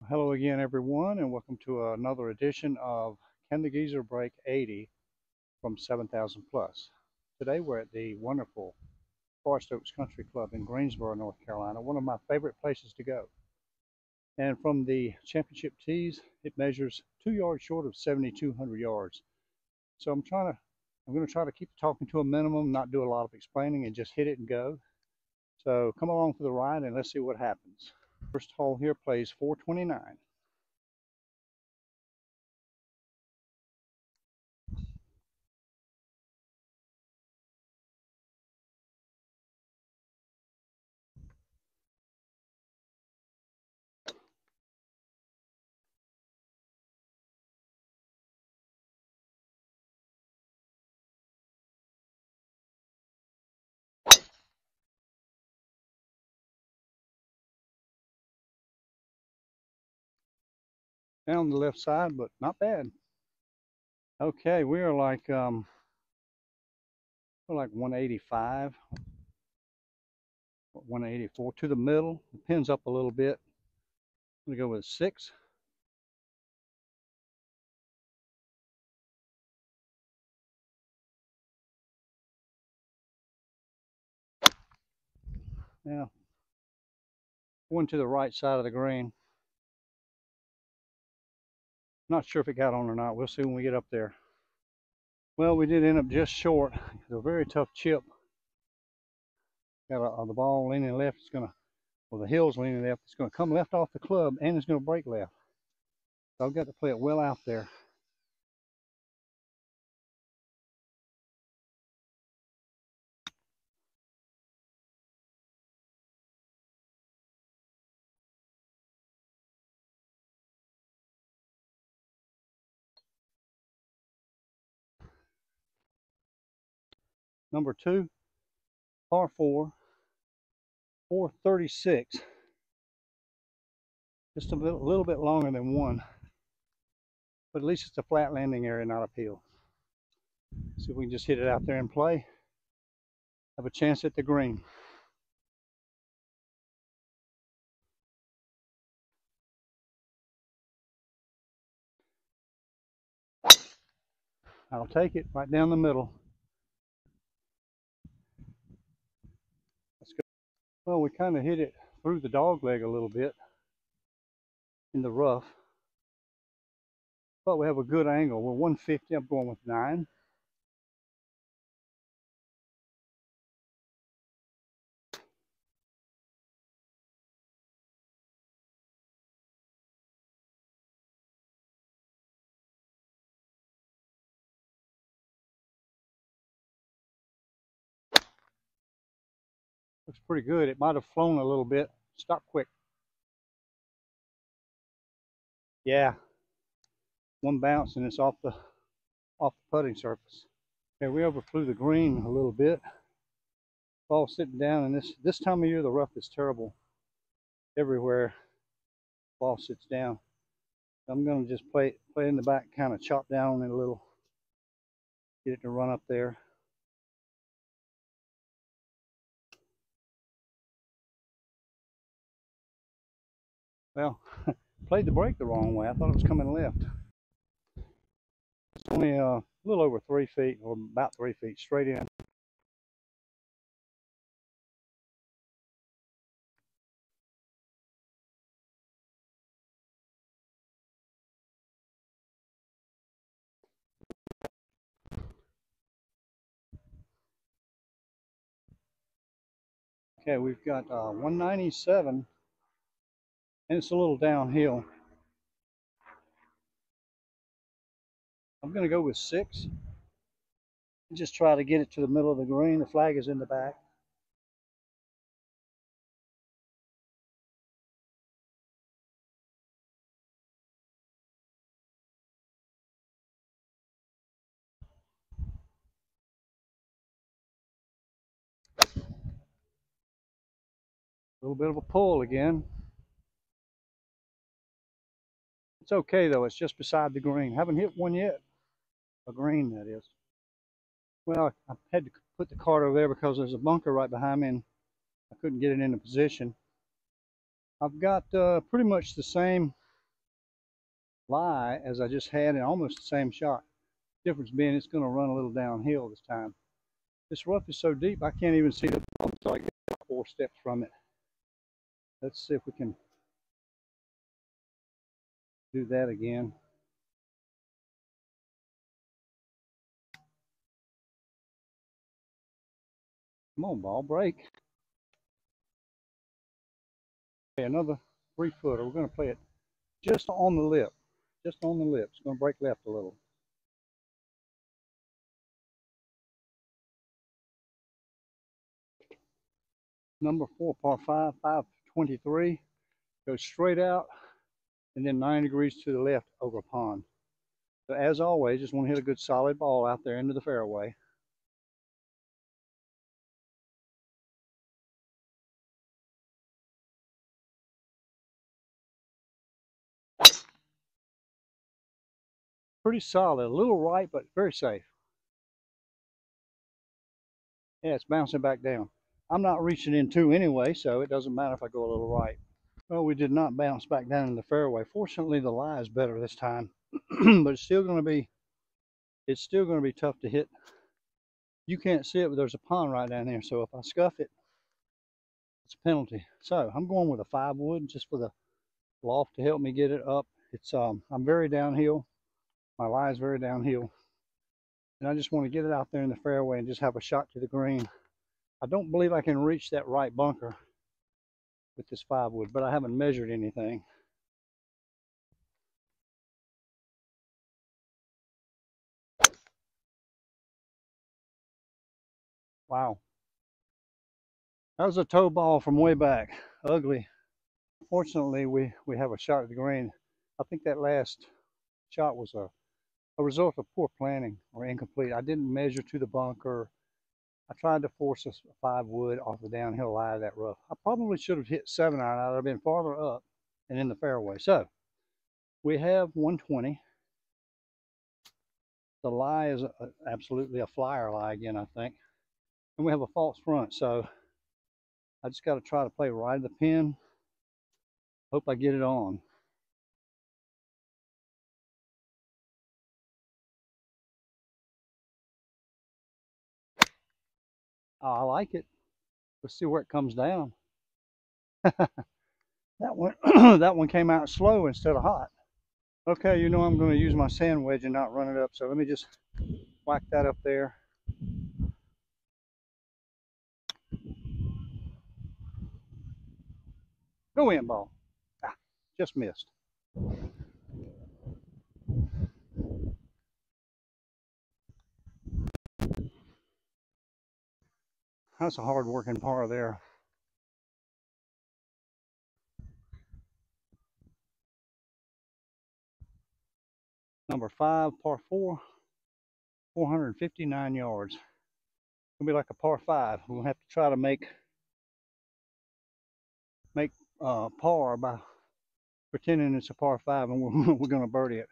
Hello again, everyone, and welcome to another edition of Can the Geezer Break 80 from 7,000 Plus. Today we're at the wonderful Forest Oaks Country Club in Greensboro, North Carolina, one of my favorite places to go. And from the championship tees, it measures 2 yards short of 7,200 yards. So I'm going to try to keep talking to a minimum, not do a lot of explaining, and just hit it and go. So come along for the ride and let's see what happens. First hole here plays 429. Down the left side, but not bad. Okay, we're like 185, 184 to the middle. The pin's up a little bit. I'm gonna go with 6. Now, going to the right side of the green. Not sure if it got on or not. We'll see when we get up there. Well, we did end up just short. It's a very tough chip. Got the ball leaning left. The hill's leaning left. It's gonna come left off the club, and it's gonna break left. So I've got to play it well out there. Number 2, par 4, 436. Just a little bit longer than 1. But at least it's a flat landing area, not uphill. See if we can just hit it out there and play. Have a chance at the green. I'll take it right down the middle. Let's go. Well, we kind of hit it through the dog leg a little bit in the rough. But we have a good angle. We're 150. I'm going with 9. Looks pretty good. It might have flown a little bit. Stop quick. Yeah. One bounce and it's off the putting surface. Okay, we overflew the green a little bit. Ball sitting down, and this time of year the rough is terrible everywhere. Ball sits down. I'm going to just play in the back, kind of chop down on it a little, get it to run up there. Well, played the break the wrong way. I thought it was coming left. It's only a little over 3 feet, or about 3 feet straight in. Okay, we've got 197, and it's a little downhill. I'm going to go with 6. Just try to get it to the middle of the green. The flag is in the back. A little bit of a pull again. It's okay though. It's just beside the green. Haven't hit one yet. A green, that is. Well, I had to put the cart over there because there's a bunker right behind me and I couldn't get it into position. I've got pretty much the same lie as I just had in almost the same shot. Difference being it's going to run a little downhill this time. This rough is so deep I can't even see the ball until I get 4 steps from it. Let's see if we can do that again. Come on, ball, break. Okay, another 3-footer. We're going to play it just on the lip. Just on the lip. It's going to break left a little. Number 4, par 5, 523. Goes straight out and then 9 degrees to the left over a pond. So as always, just want to hit a good solid ball out there into the fairway. Pretty solid, a little right, but very safe. Yeah, it's bouncing back down. I'm not reaching in two anyway, so it doesn't matter if I go a little right. Well, we did not bounce back down in the fairway. Fortunately, the lie is better this time, but it's still going to be tough to hit. You can't see it, but there's a pond right down there, so if I scuff it, it's a penalty. So I'm going with a 5 wood just for the loft to help me get it up. It's I'm very downhill. My lie is very downhill, and I just want to get it out there in the fairway and just have a shot to the green. I don't believe I can reach that right bunker with this 5 wood, but I haven't measured anything. Wow. That was a toe ball from way back. Ugly. Fortunately, we have a shot at the green. I think that last shot was a result of poor planning or incomplete. I didn't measure to the bunker. I tried to force a 5 wood off the downhill lie of that rough. I probably should have hit 7 iron. I'd have been farther up and in the fairway. So we have 120. The lie is absolutely a flyer lie again, I think. And we have a false front, so I just got to try to play right of the pin. Hope I get it on. Oh, I like it. Let's see where it comes down. That one, that one came out slow instead of hot. Okay, you know I'm going to use my sand wedge and not run it up, so let me just whack that up there. Go in, ball. Ah, just missed. That's a hard working par there. Number 5, par 4, 459 yards. It's gonna be like a par 5. We'll have to try to make par by pretending it's a par 5, and we're gonna birdie it.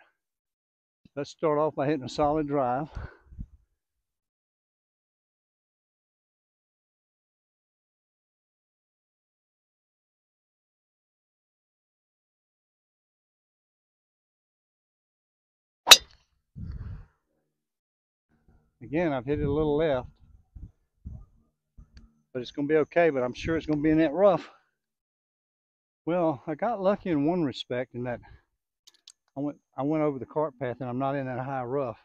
Let's start off by hitting a solid drive. Again, I've hit it a little left, but it's going to be okay, but I'm sure it's going to be in that rough. Well, I got lucky in one respect in that I went over the cart path and I'm not in that high rough.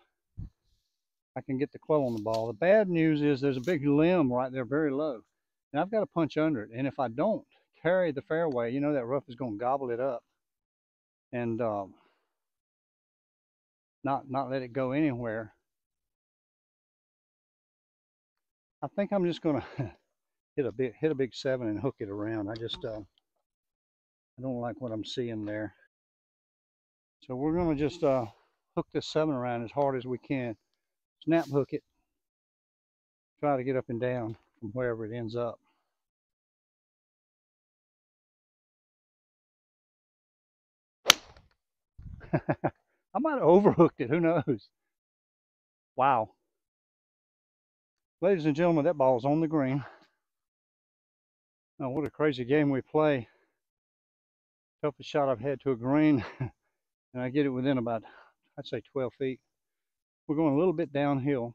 I can get the club on the ball. The bad news is there's a big limb right there very low, and I've got to punch under it. And if I don't carry the fairway, you know that rough is going to gobble it up and not let it go anywhere. I think I'm just going to hit a big 7 and hook it around. I don't like what I'm seeing there. So we're going to just hook this 7 around as hard as we can. Snap hook it. Try to get up and down from wherever it ends up. I might have overhooked it. Who knows? Wow. Ladies and gentlemen, that ball's on the green. Oh, what a crazy game we play. Toughest shot I've had to a green. and I get it within about, I'd say 12 feet. We're going a little bit downhill,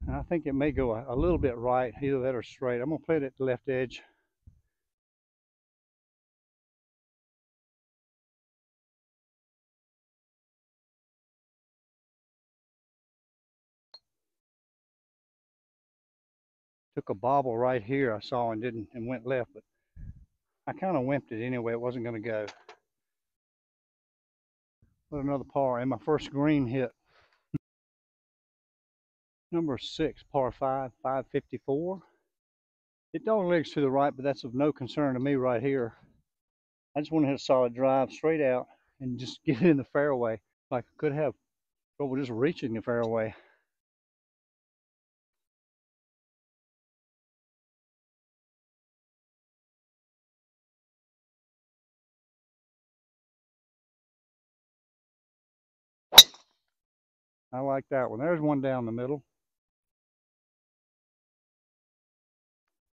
and I think it may go a little bit right, either that or straight. I'm going to play it at the left edge. Took a bobble right here I saw and went left, but I kind of wimped it anyway. It wasn't going to go. Put another par, and my first green hit. Number 6, par 5, 554. It dog legs to the right, but that's of no concern to me right here. I just want to hit a solid drive straight out and just get it in the fairway. Like I could have trouble just reaching the fairway. I like that one. There's one down the middle.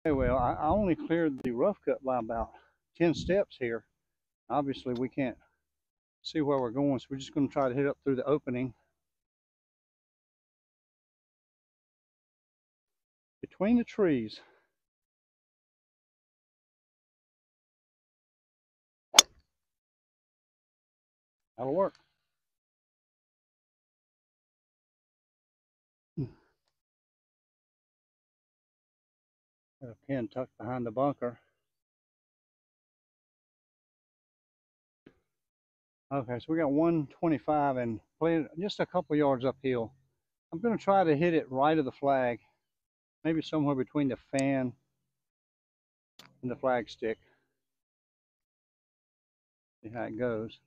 Okay, well, I only cleared the rough cut by about 10 steps here. Obviously, we can't see where we're going, so we're just going to try to hit up through the opening. Between the trees. That'll work. Got a pin tucked behind the bunker. Okay, so we got 125 and playing just a couple yards uphill. I'm going to try to hit it right of the flag, maybe somewhere between the fan and the flag stick. See how it goes.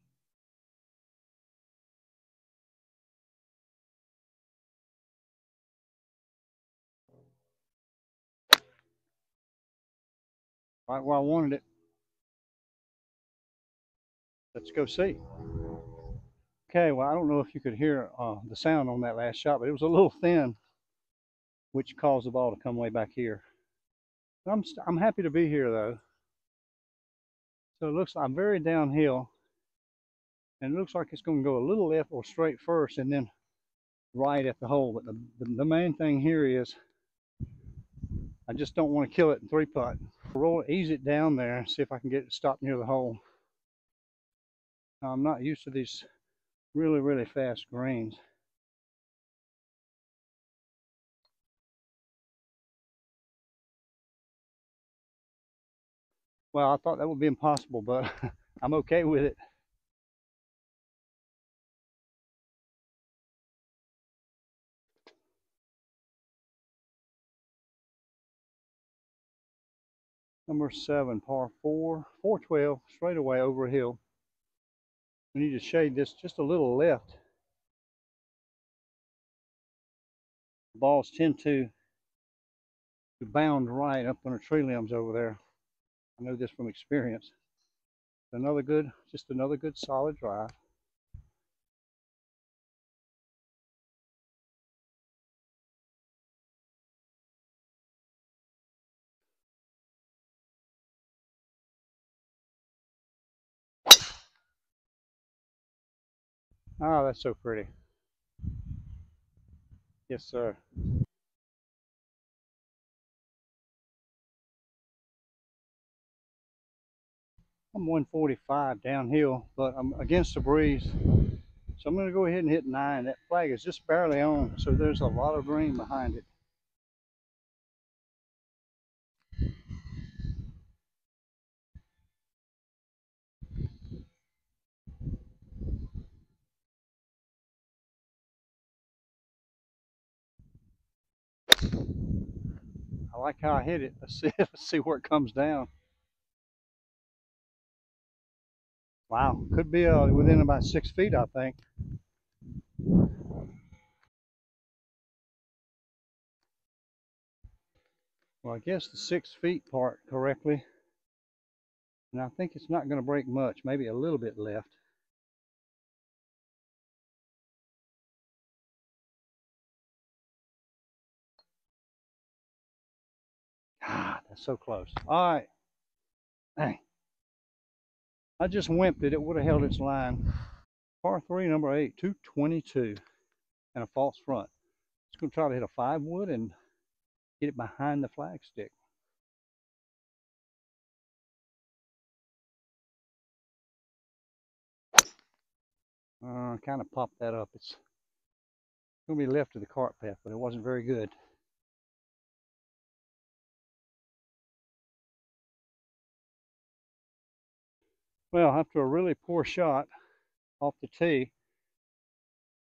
Right where I wanted it. Let's go see. Okay, well, I don't know if you could hear the sound on that last shot, but it was a little thin, which caused the ball to come way back here. But I'm happy to be here, though. So it looks like I'm very downhill, and it looks like it's going to go a little left or straight first, and then right at the hole. But the main thing here is I just don't want to kill it in 3-putt. Roll it, ease it down there, and see if I can get it stopped near the hole. Now, I'm not used to these really, really fast greens. Well, I thought that would be impossible, but I'm okay with it. Number 7, par 4, 412, straight away over a hill. We need to shade this just a little left. Balls tend to bound right up on the tree limbs over there. I know this from experience. Just another good solid drive. Oh, that's so pretty. Yes, sir. I'm 145 downhill, but I'm against the breeze. So I'm going to go ahead and hit 9. That flag is just barely on, so there's a lot of green behind it. I like how I hit it. Let's see where it comes down. Wow, could be within about 6 feet, I think. Well, I guess the 6 feet part correctly. And I think it's not going to break much, maybe a little bit left. Ah, that's so close. All right. Dang. I just wimped it. It would have held its line. Par 3, number 8, 222, and a false front. Just going to try to hit a 5-wood and get it behind the flagstick. Kind of popped that up. It's going to be left of the cart path, but it wasn't very good. Well, after a really poor shot off the tee,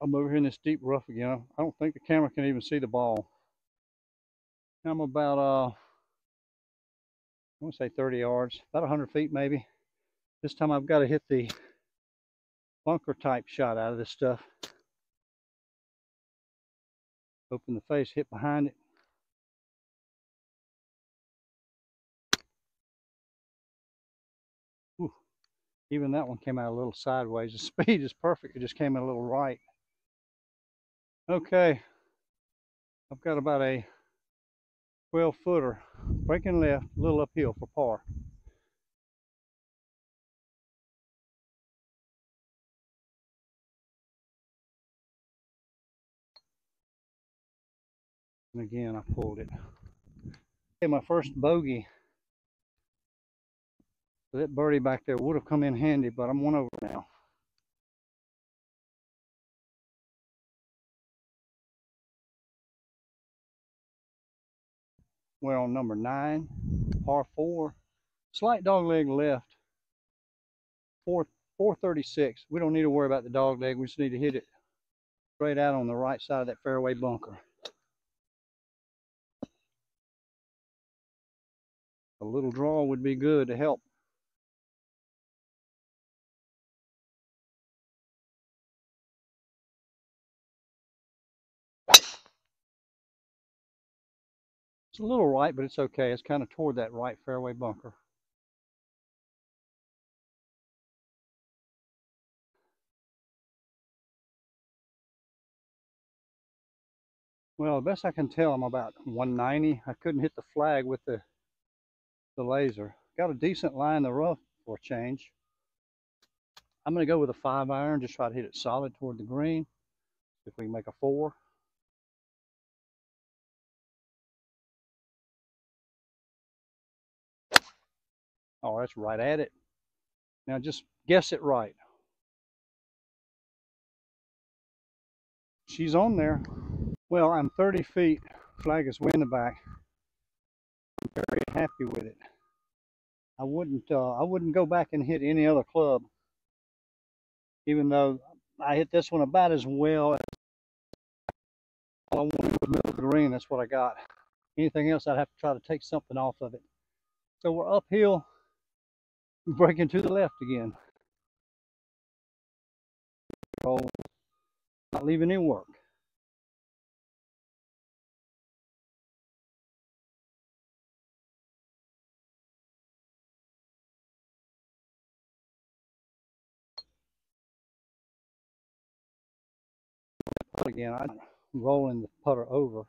I'm over here in this deep rough again. I don't think the camera can even see the ball. I'm about, I want to say 30 yards, about 100 feet maybe. This time I've got to hit the bunker type shot out of this stuff. Open the face, hit behind it. Whew. Even that one came out a little sideways. The speed is perfect. It just came in a little right. Okay, I've got about a 12-footer, breaking left, a little uphill for par. And again, I pulled it. Okay, my first bogey. So that birdie back there would have come in handy, but I'm one over now. We're on number 9, par 4. Slight dog leg left. 436. We don't need to worry about the dog leg. We just need to hit it straight out on the right side of that fairway bunker. A little draw would be good to help. It's a little right, but it's okay. It's kind of toward that right fairway bunker. Well, the best I can tell, I'm about 190. I couldn't hit the flag with the laser. Got a decent line in the rough for a change. I'm going to go with a 5-iron, just try to hit it solid toward the green. See if we can make a 4. Oh, that's right at it. Now just guess it right. She's on there. Well, I'm 30 feet. Flag is way in the back. I'm very happy with it. I wouldn't go back and hit any other club, even though I hit this one about as well as all I wanted was the middle of the green. That's what I got. Anything else, I'd have to try to take something off of it. So we're uphill, breaking to the left again. Oh, not leaving any work. Again, I'm rolling the putter over.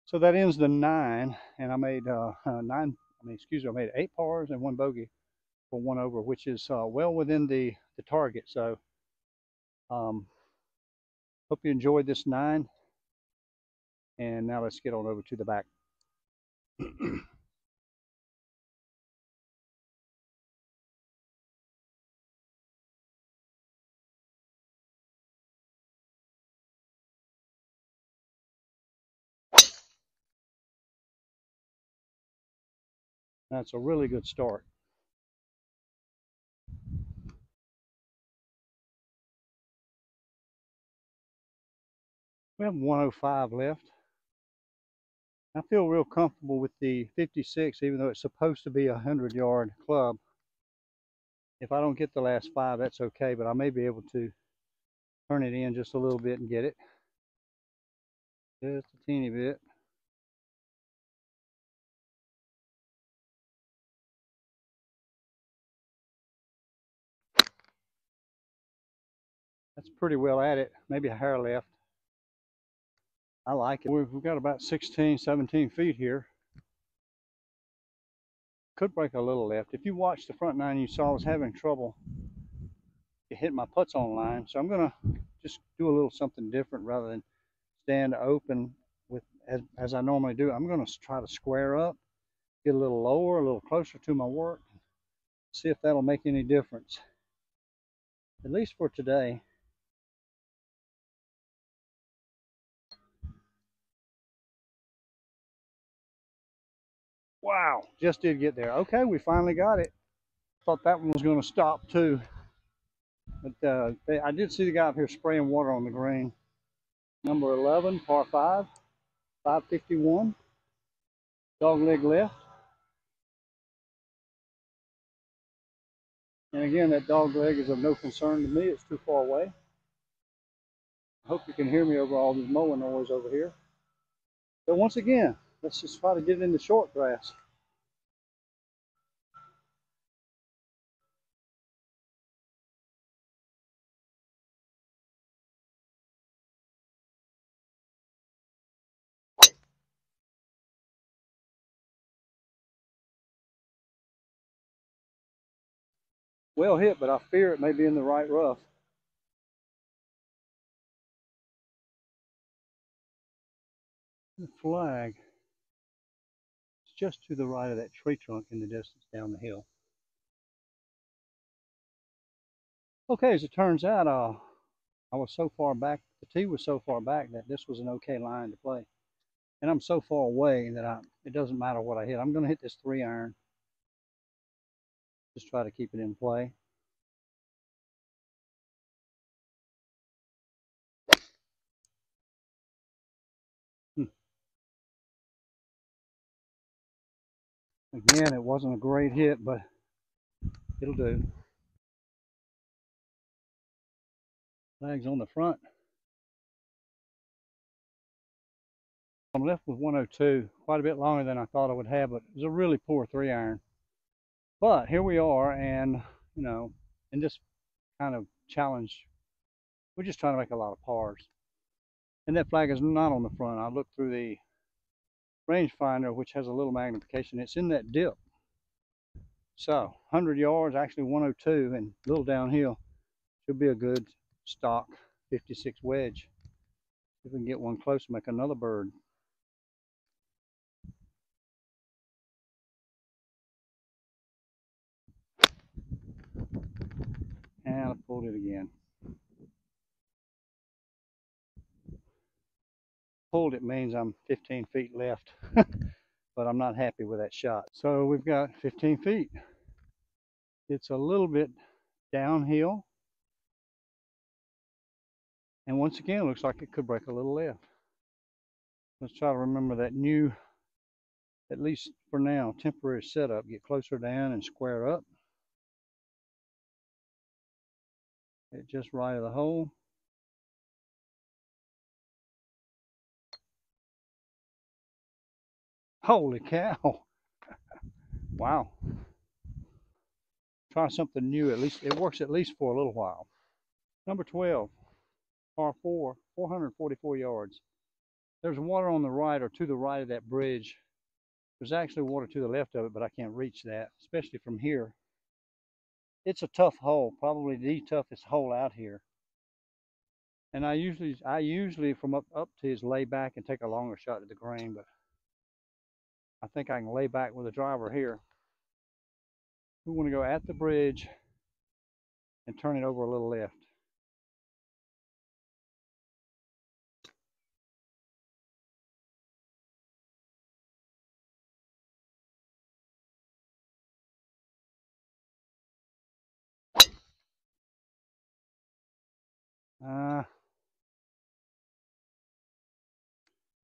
So that ends the 9, and I made I made 8 pars and 1 bogey for 1 over, which is well within the target. So hope you enjoyed this 9, and now let's get on over to the back. That's a really good start. We have 105 left. I feel real comfortable with the 56, even though it's supposed to be a 100-yard club. If I don't get the last 5, that's okay, but I may be able to turn it in just a little bit and get it. Just a teeny bit. That's pretty well at it. Maybe a hair left. I like it. We've got about 16, 17 feet here. Could break a little left. If you watched the front nine, you saw I was having trouble hitting my putts on line. So I'm going to just do a little something different rather than stand open with as I normally do. I'm going to try to square up, get a little lower, a little closer to my work, see if that'll make any difference, at least for today. Wow, just did get there. Okay, we finally got it. Thought that one was going to stop too. But I did see the guy up here spraying water on the green. Number 11, par 5, 551. Dog leg left. And again, that dog leg is of no concern to me. It's too far away. I hope you can hear me over all this mowing noise over here. But once again, let's just try to get it in the short grass. Well hit, but I fear it may be in the right rough. The flag is just to the right of that tree trunk in the distance down the hill. Okay, as it turns out, I was so far back, the tee was so far back that this was an okay line to play. And I'm so far away that it doesn't matter what I hit. I'm going to hit this 3-iron. Just try to keep it in play. Again, it wasn't a great hit, but it'll do. Flag's on the front. I'm left with 102, quite a bit longer than I thought I would have, but it was a really poor 3-iron. But here we are, and you know, in this kind of challenge, we're just trying to make a lot of pars. And that flag is not on the front. I looked through the rangefinder, which has a little magnification. It's in that dip. So 100 yards, actually 102, and a little downhill. Should be a good stock 56 wedge. If we can get one close, make another bird. And I pulled it again. Pulled it means I'm 15 feet left, but I'm not happy with that shot. So we've got 15 feet. It's a little bit downhill. And once again, it looks like it could break a little left. Let's try to remember that new, at least for now, temporary setup. Get closer down and square up. Hit just right of the hole. Holy cow. Wow. Try something new. At least it works at least for a little while. Number 12, par 4, 444 yards. There's water on the right or to the right of that bridge. There's actually water to the left of it, but I can't reach that, especially from here. It's a tough hole, probably the toughest hole out here. And I usually from up to is lay back and take a longer shot at the green, but I think I can lay back with a driver here. We want to go at the bridge and turn it over a little left.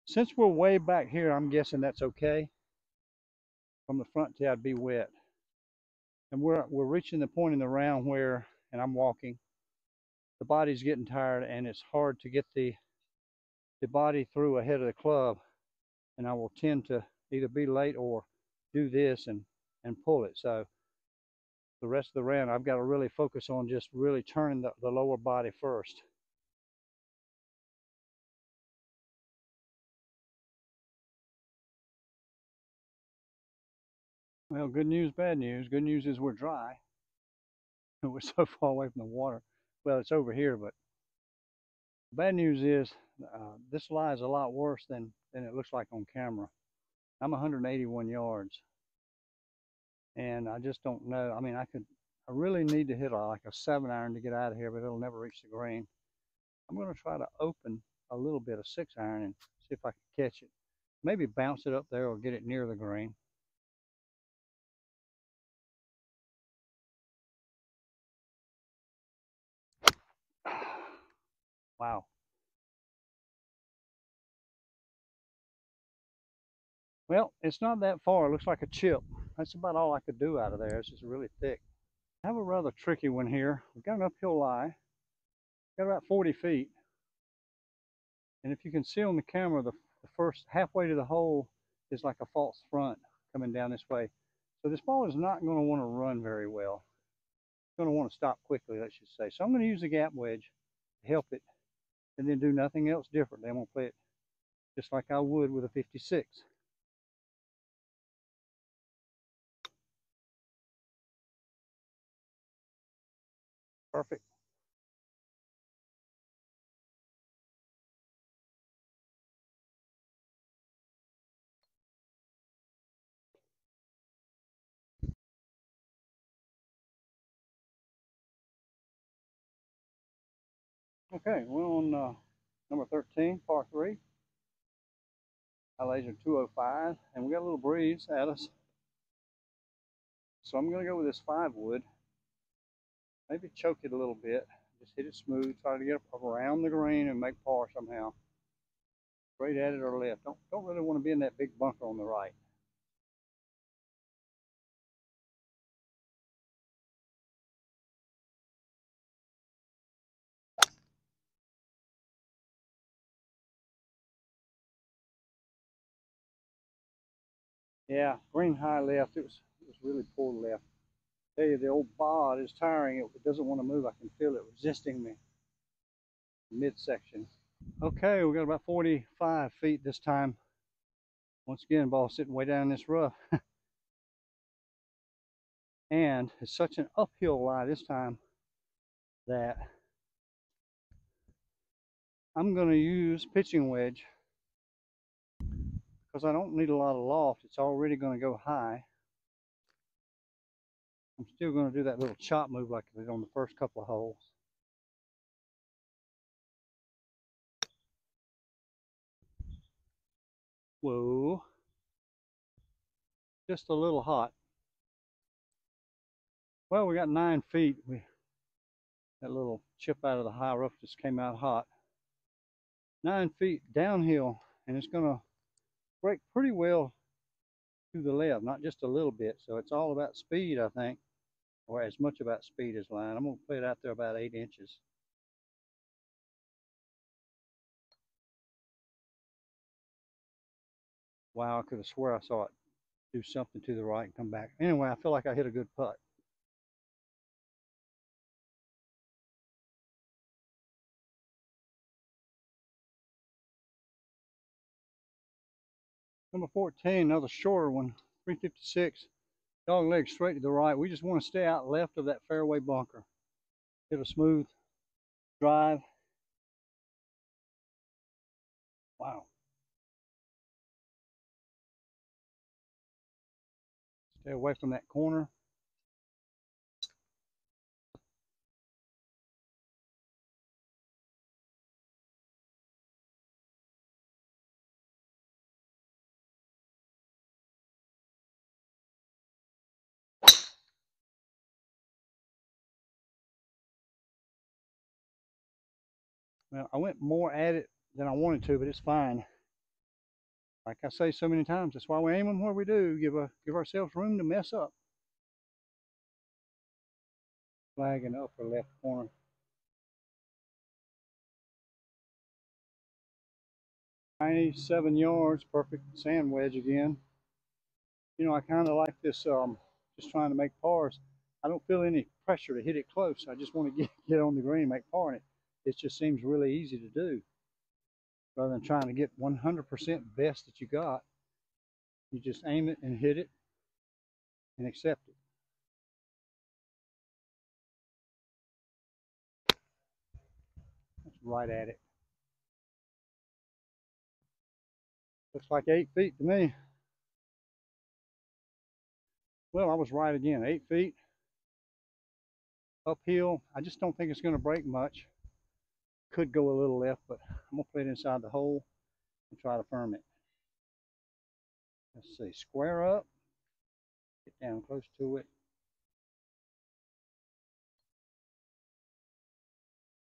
Since we're way back here, I'm guessing that's okay. From the front tee, I'd be wet. And we're reaching the point in the round where, and I'm walking, the body's getting tired and it's hard to get the body through ahead of the club. And I will tend to either be late or do this and pull it. So the rest of the round, I've got to really focus on just really turning the lower body first. Well, good news, bad news. Good news is we're dry. We're so far away from the water. Well, it's over here, but the bad news is this lie is a lot worse than it looks like on camera. I'm 181 yards, and I just don't know. I mean, I really need to hit like a 7-iron to get out of here, but it'll never reach the green. I'm going to try to open a little bit of 6-iron and see if I can catch it. Maybe bounce it up there or get it near the green. Wow. Well, it's not that far. It looks like a chip. That's about all I could do out of there. It's just really thick. I have a rather tricky one here. We've got an uphill lie. Got about 40 feet. And if you can see on the camera, the first halfway to the hole is like a false front coming down this way. So this ball is not going to want to run very well. It's going to want to stop quickly, let's just say. So I'm going to use the gap wedge to help it and then do nothing else different. I'm going to play it just like I would with a 56. Perfect. Okay, we're on number 13, par 3. High laser 205, and we got a little breeze at us. So I'm going to go with this 5 wood. Maybe choke it a little bit. Just hit it smooth. Try to get up around the green and make par somehow. Straight at it or left. Don't really want to be in that big bunker on the right. Yeah, green high left. It was really poor left. I tell you, the old bod is tiring. It doesn't want to move. I can feel it resisting me. Midsection. Okay, we got about 45 feet this time. Once again, ball sitting way down in this rough. And it's such an uphill lie this time that I'm going to use pitching wedge because I don't need a lot of loft. It's already going to go high. I'm still going to do that little chop move like I did on the first couple of holes. Whoa. Just a little hot. Well, we got 9 feet. That little chip out of the high rough just came out hot. 9 feet downhill, and it's going to break pretty well to the left, not just a little bit. So it's all about speed, I think, or as much about speed as line. I'm going to put it out there about 8 inches. Wow, I could have swore I saw it do something to the right and come back. Anyway, I feel like I hit a good putt. Number 14, another shorter one, 356. Dog leg straight to the right. We just want to stay out left of that fairway bunker. Hit a smooth drive. Wow. Stay away from that corner. Well, I went more at it than I wanted to, but it's fine. Like I say so many times, that's why we aim them where we do. Give ourselves room to mess up. Flag in the upper left corner. "97 yards, perfect sand wedge again." You know, I kind of like this, just trying to make pars. I don't feel any pressure to hit it close. I just want to get on the green, make par in it. It just seems really easy to do. Rather than trying to get 100% best that you got, you just aim it and hit it. and accept it. That's right at it. Looks like 8 feet to me. Well, I was right again. 8 feet uphill. I just don't think it's going to break much. Could go a little left, but I'm going to put it inside the hole and try to firm it. Let's see. Square up. Get down close to it.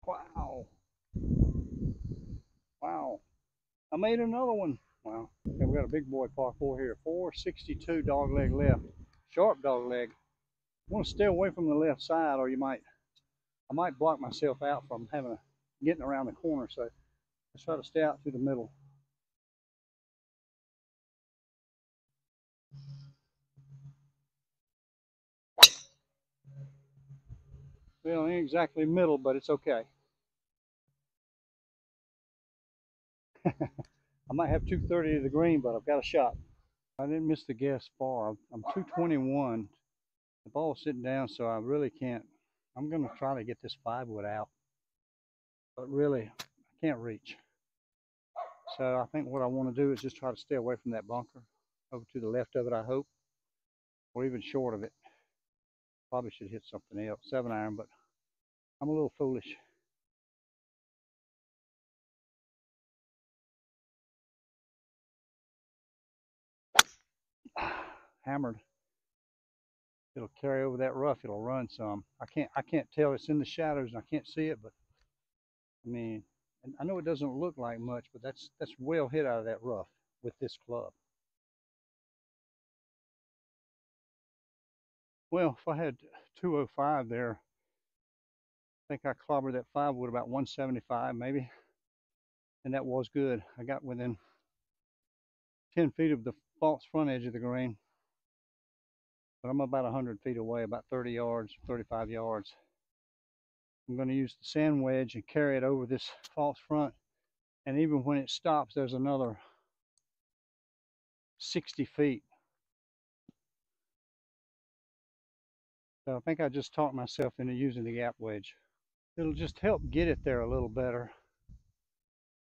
Wow. Wow. I made another one. Wow. Okay, we got a big boy par 4 here. 462 dog leg left. Sharp dog leg. I want to stay away from the left side, or I might block myself out from getting around the corner. So let's try to stay out through the middle. Well, it ain't exactly middle, but it's okay. I might have 230 to the green, but I've got a shot. I didn't miss the guess far. I'm 221. The ball's sitting down, so I really can't. I'm going to try to get this 5-wood out, but really, I can't reach. So I think what I want to do is just try to stay away from that bunker, over to the left of it, I hope, or even short of it. Probably should hit something else, 7-iron, but I'm a little foolish. Hammered. It'll carry over that rough. It'll run some. I can't tell. It's in the shadows and I can't see it, but I mean, I know it doesn't look like much, but that's well hit out of that rough with this club. Well, if I had 205 there, I think I clobbered that 5-wood about 175 maybe, and that was good. I got within 10 feet of the false front edge of the green, but I'm about 100 feet away, about 30 yards, 35 yards. I'm going to use the sand wedge and carry it over this false front, and even when it stops, there's another 60 feet. So I think I just talked myself into using the gap wedge. It'll just help get it there a little better.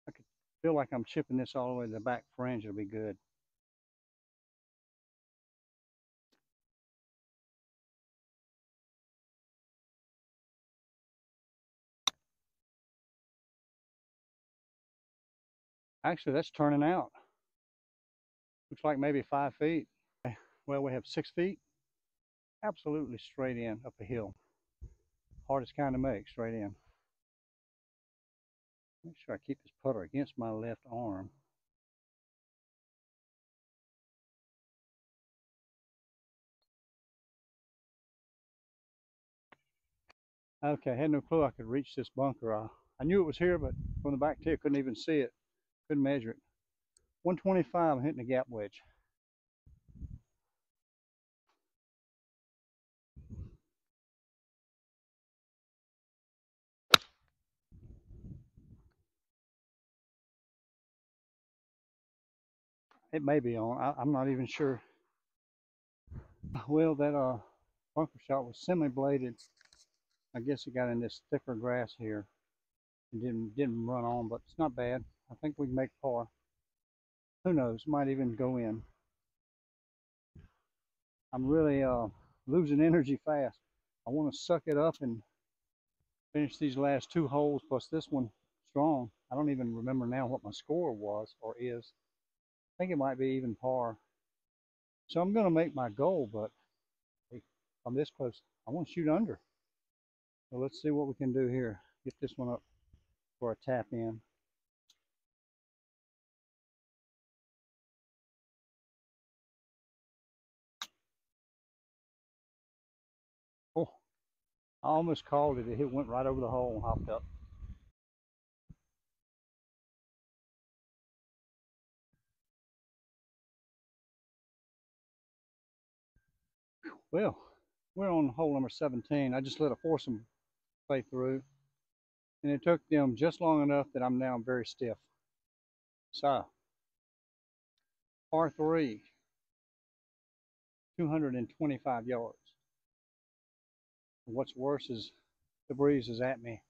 I could feel like I'm chipping this all the way to the back fringe. It'll be good. Actually, that's turning out. Looks like maybe 5 feet. Well, we have 6 feet. Absolutely straight in up a hill. Hardest kind to make, straight in. Make sure I keep this putter against my left arm. Okay, I had no clue I could reach this bunker. I knew it was here, but from the back tee, I couldn't even see it. Couldn't measure it. 125, I'm hitting the gap wedge. It may be on. I'm not even sure. Well, that bunker shot was semi-bladed. I guess it got in this thicker grass here and didn't run on, but it's not bad. I think we can make par. Who knows? Might even go in. I'm really losing energy fast. I want to suck it up and finish these last 2 holes plus this one strong. I don't even remember now what my score was or is. I think it might be even par. So I'm going to make my goal, but if I'm this close, I want to shoot under. So let's see what we can do here. Get this one up for a tap in. Oh, I almost called it. It went right over the hole and hopped up. Well, we're on hole number 17. I just let a foursome play through, and it took them just long enough that I'm now very stiff. So, par 3. 225 yards. And what's worse is the breeze is at me.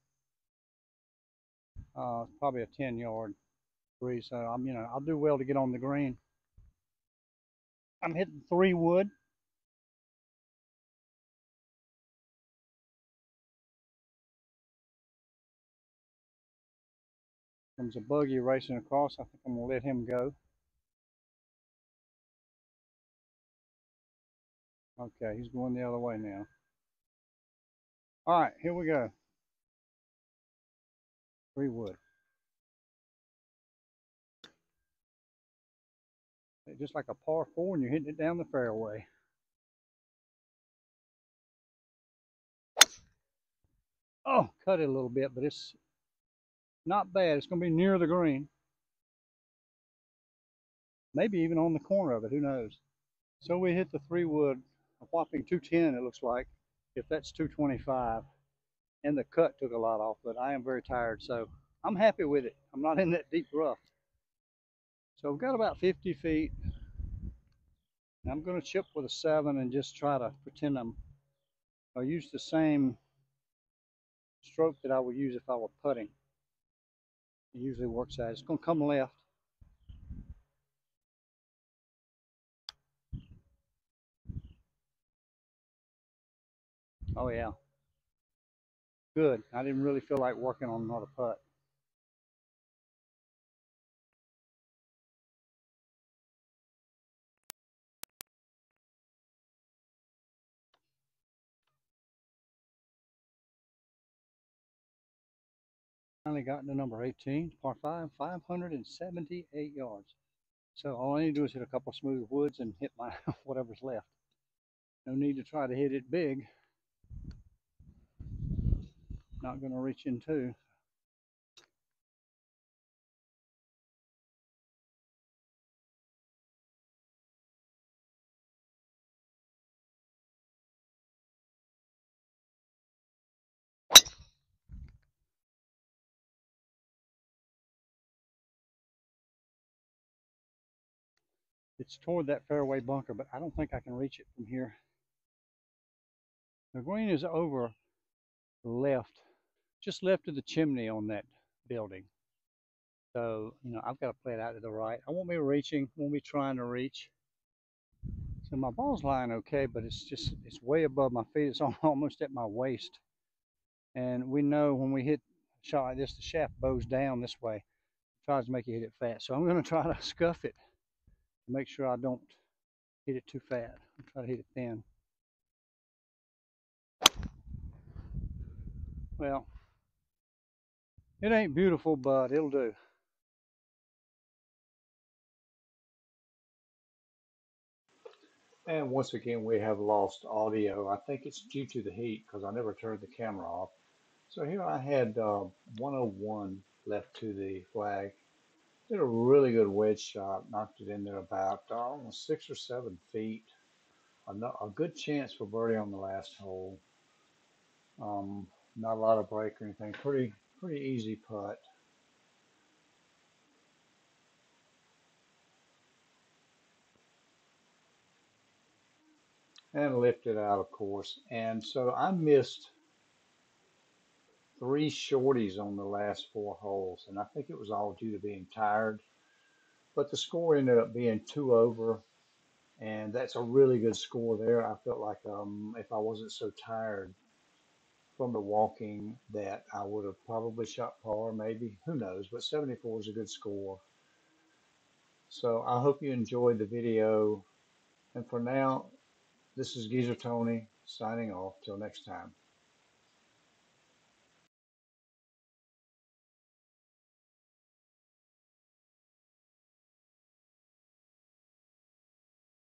Probably a 10-yard breeze. So I'll do well to get on the green. I'm hitting 3 wood. Comes a buggy racing across. I think I'm gonna let him go. Okay, he's going the other way now. All right, here we go. 3 wood. Just like a par 4, and you're hitting it down the fairway. Oh, cut it a little bit, but it's not bad. It's going to be near the green. Maybe even on the corner of it, who knows. So we hit the 3 wood, a whopping 210 it looks like, if that's 225. And the cut took a lot off, but I am very tired, so I'm happy with it. I'm not in that deep rough. So we've got about 50 feet. I'm going to chip with a 7 and just try to pretend I'll use the same stroke that I would use if I were putting. It usually works out. It's going to come left. Oh yeah. Good. I didn't really feel like working on another putt. Finally got to number 18, par 5, 578 yards. So all I need to do is hit a couple smooth woods and hit my whatever's left. No need to try to hit it big. Not going to reach in two. It's toward that fairway bunker, but I don't think I can reach it from here. The green is over left, just left of the chimney on that building. So, I've got to play it out to the right. I won't be reaching, won't be trying to reach. So my ball's lying okay, but it's way above my feet. It's almost at my waist. And we know when we hit a shot like this, the shaft bows down this way. It tries to make you hit it fast. So I'm going to try to scuff it to make sure I don't hit it too fat. I'll try to hit it thin. Well, it ain't beautiful, but it'll do. And once again, we have lost audio. I think it's due to the heat because I never turned the camera off. So here I had 101 left to the flag. Did a really good wedge shot, knocked it in there about 6 or 7 feet. A good chance for birdie on the last hole. Not a lot of break or anything. Pretty easy putt. And lifted out, of course. And so I missed 3 shorties on the last 4 holes, and I think it was all due to being tired. But the score ended up being 2 over, and that's a really good score there. I felt like if I wasn't so tired from the walking, that I would have probably shot par, maybe. Who knows? But 74 is a good score. So I hope you enjoyed the video. And for now, this is Geezer Tony signing off. Till next time.